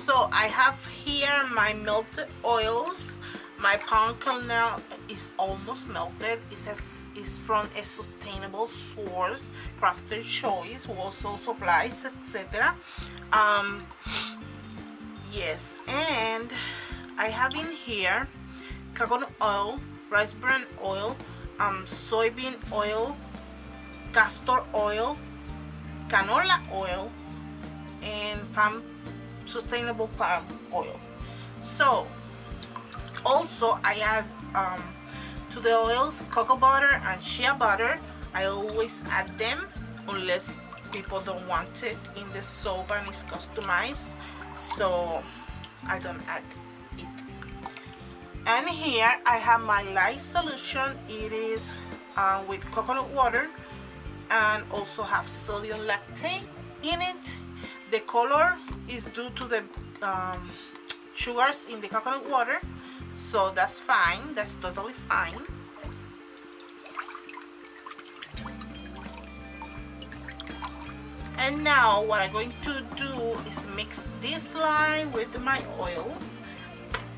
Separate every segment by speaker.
Speaker 1: So I have here my melted oils. My palm kernel is almost melted. It's from a sustainable source, crafted choice, who also supplies, etc. Yes, and I have in here coconut oil, rice bran oil, soybean oil, castor oil, canola oil, and sustainable palm oil. So also I add to the oils cocoa butter and shea butter. I always add them unless people don't want it in the soap and it's customized, so I don't add it. And here I have my light solution. It is with coconut water and also have sodium lactate in it. The color is due to the sugars in the coconut water, so that's fine, that's totally fine. And now what I'm going to do is mix this line with my oils.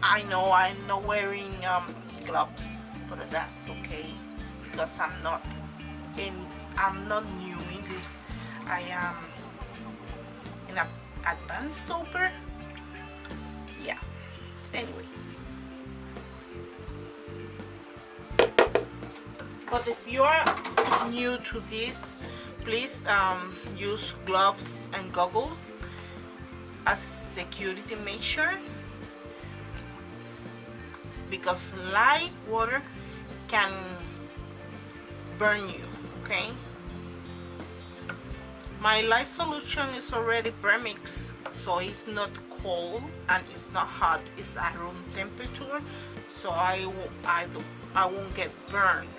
Speaker 1: I know I'm not wearing gloves, but that's okay because I'm not new in this. I am in an advanced soaper. Yeah. Anyway. But if you're new to this, please use gloves and goggles as security measure, because light water can burn you. Okay, my light solution is already premixed, so it's not cold and it's not hot, it's at room temperature, so I won't get burned.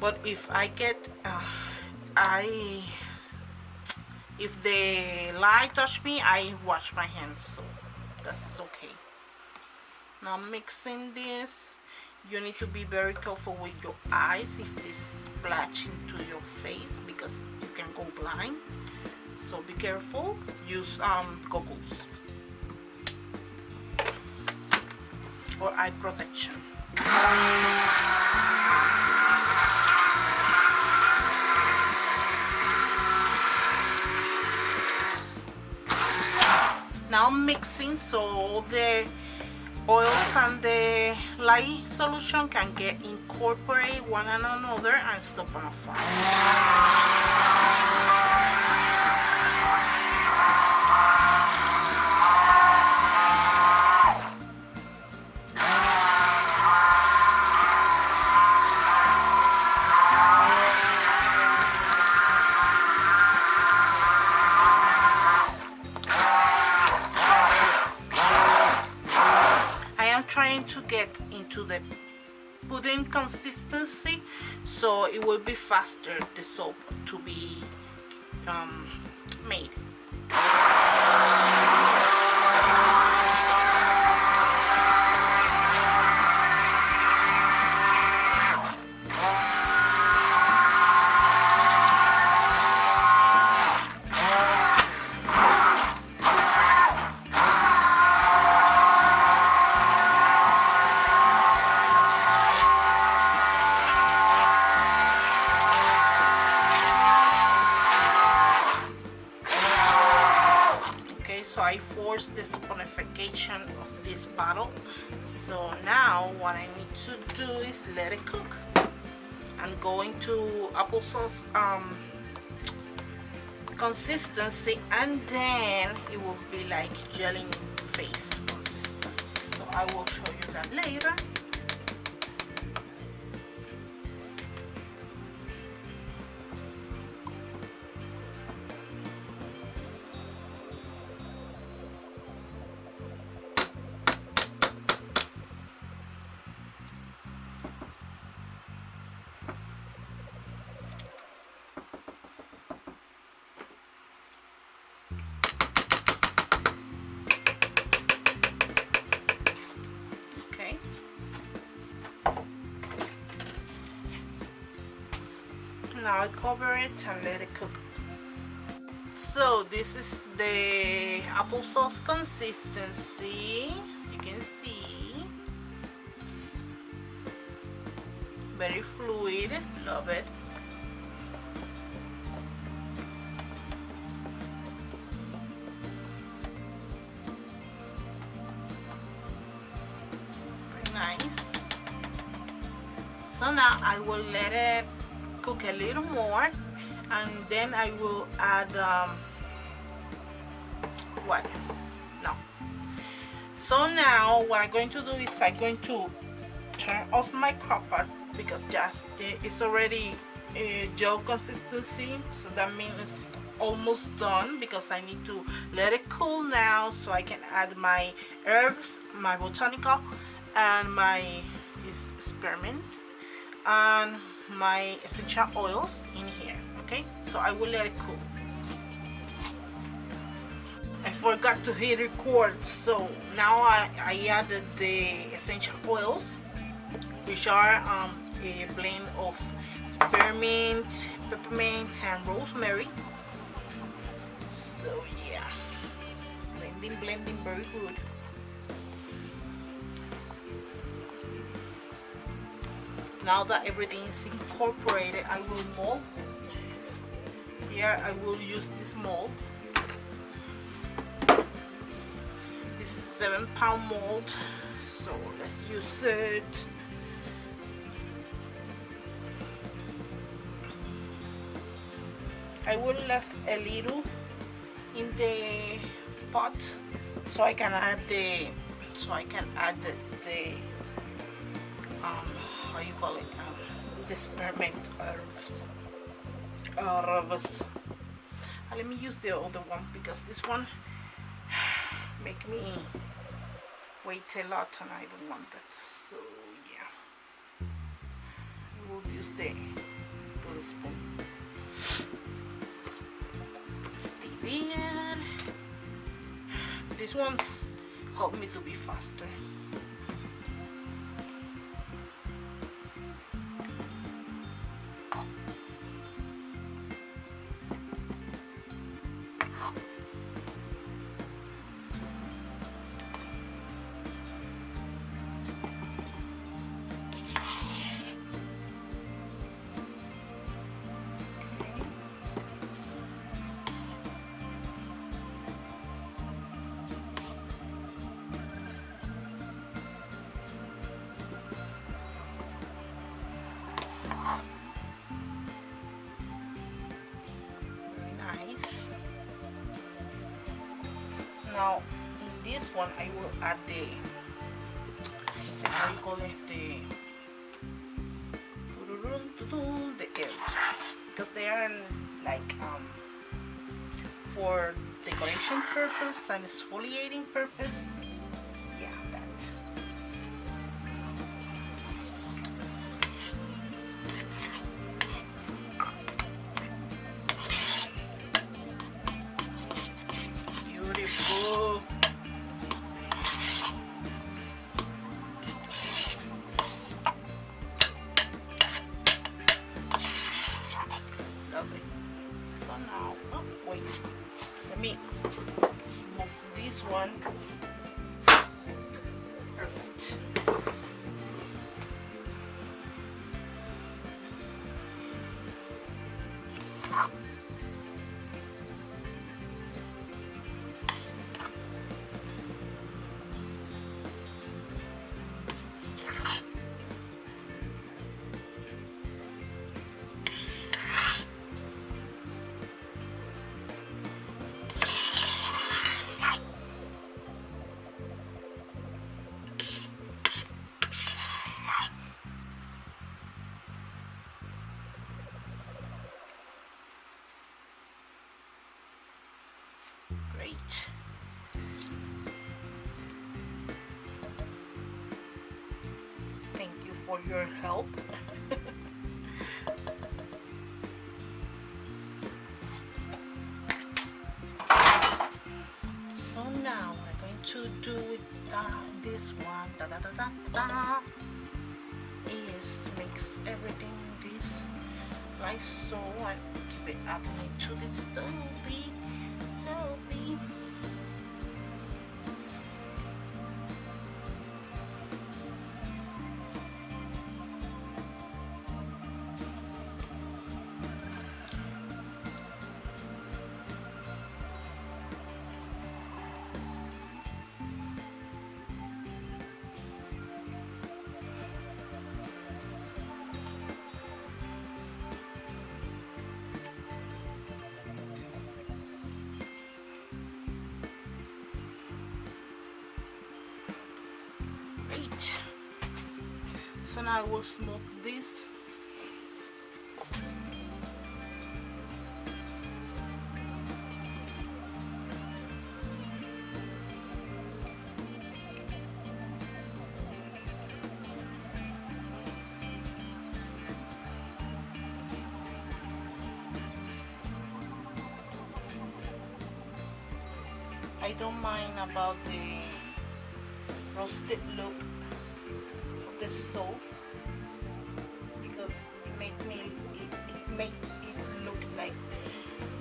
Speaker 1: But if I get if the light touch me, I wash my hands, so that's okay. Now mixing this, you need to be very careful with your eyes if this splash into your face, because you can go blind, so be careful. Use goggles or eye protection. Now mixing so all the oils and the light solution can get incorporate one another and stop on a fire. Trying to get into the pudding consistency, so it will be faster the soap to be made. So I forced the saponification of this bottle. So now what I need to do is let it cook. I'm going to applesauce consistency, and then it will be like gelling face consistency. So I will show you that later. Now I cover it and let it cook. So this is the applesauce consistency, as you can see. Very fluid, love it. Very nice. So now I will let it cook a little more, and then I will add what? No. So now what I'm going to do is I'm going to turn off my crock pot, because just it's already gel consistency, so that means it's almost done, because I need to let it cool now so I can add my herbs, my botanical, and my spearmint, and my essential oils in here. Okay, so I will let it cool. I forgot to hit record, so now I added the essential oils, which are a blend of spearmint, peppermint, and rosemary. So yeah, blending very good. Now that everything is incorporated, I will mold. Here I will use this mold. This is 7-pound mold, so let's use it. I will left a little in the pot so I can add the how you call it, the spearmint herbs. Let me use the other one, because this one make me wait a lot and I don't want that. So yeah, I will use the spoon. Stay there. This one's helped me to be faster. Now in this one I will add the, how you call it, the herbs, because they are like for decoration purpose and exfoliating purpose. Yeah, that. Beautiful. Lovely. So now, oh wait, let me move this one. Perfect. Great. Thank you for your help. So now we're going to do with this one. Is mix everything in this like so and keep it adding it to the stove. much. So now I will smooth this. I don't mind about the rusted look of the soap because it make it look like,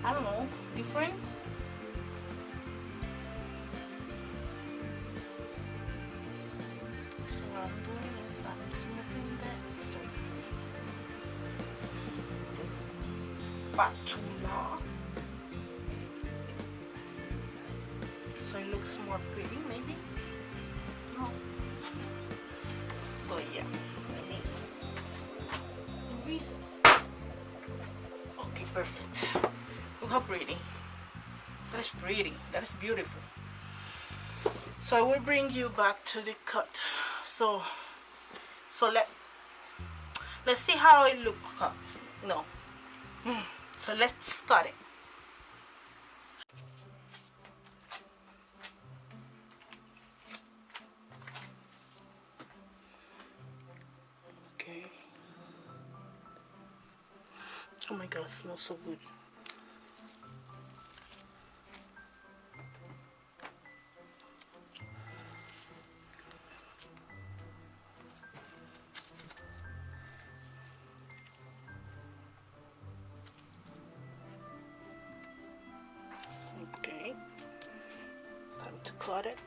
Speaker 1: I don't know, different. So what I'm doing is I'm smoothing the surface, this spatula, so it looks more pretty, maybe. No. So yeah, okay, perfect. Look how pretty. That is pretty. That is beautiful. So I will bring you back to the cut. So let's see how it looks. No. So let's cut it. Okay. Oh my god, it smells so good. Okay, time to cut it.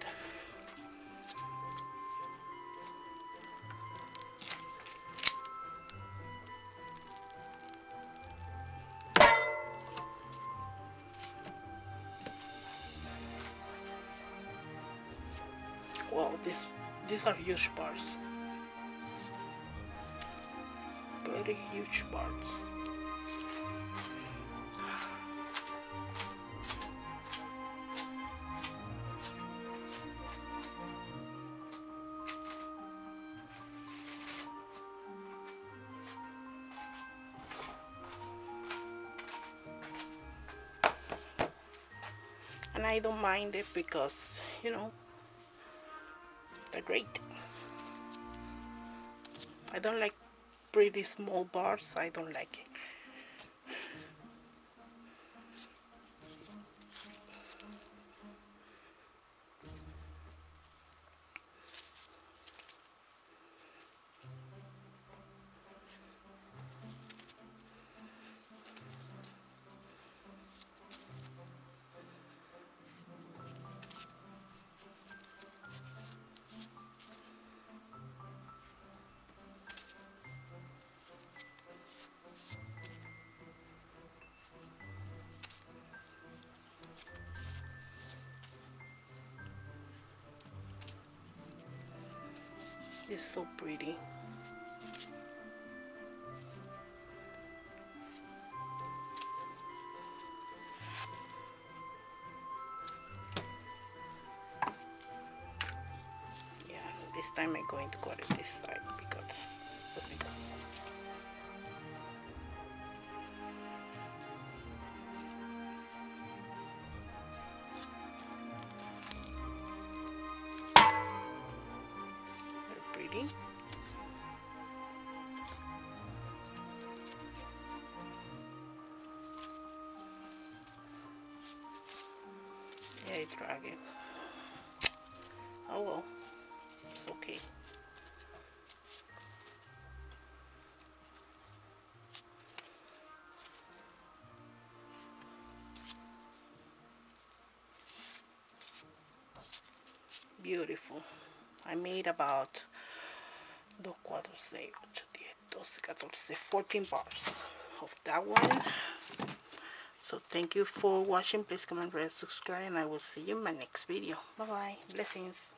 Speaker 1: Wow, these are huge parts. Very huge parts. And I don't mind it because, you know, they're great. I don't like pretty small bars. I don't like it. It's so pretty. Yeah, this time I'm going to cut it this side because very pretty. Yeah, I drag it. Oh well, it's okay. Beautiful. I made about 14 bars of that one. So thank you for watching. Please comment, rate, subscribe, and I will see you in my next video. Bye bye. Blessings.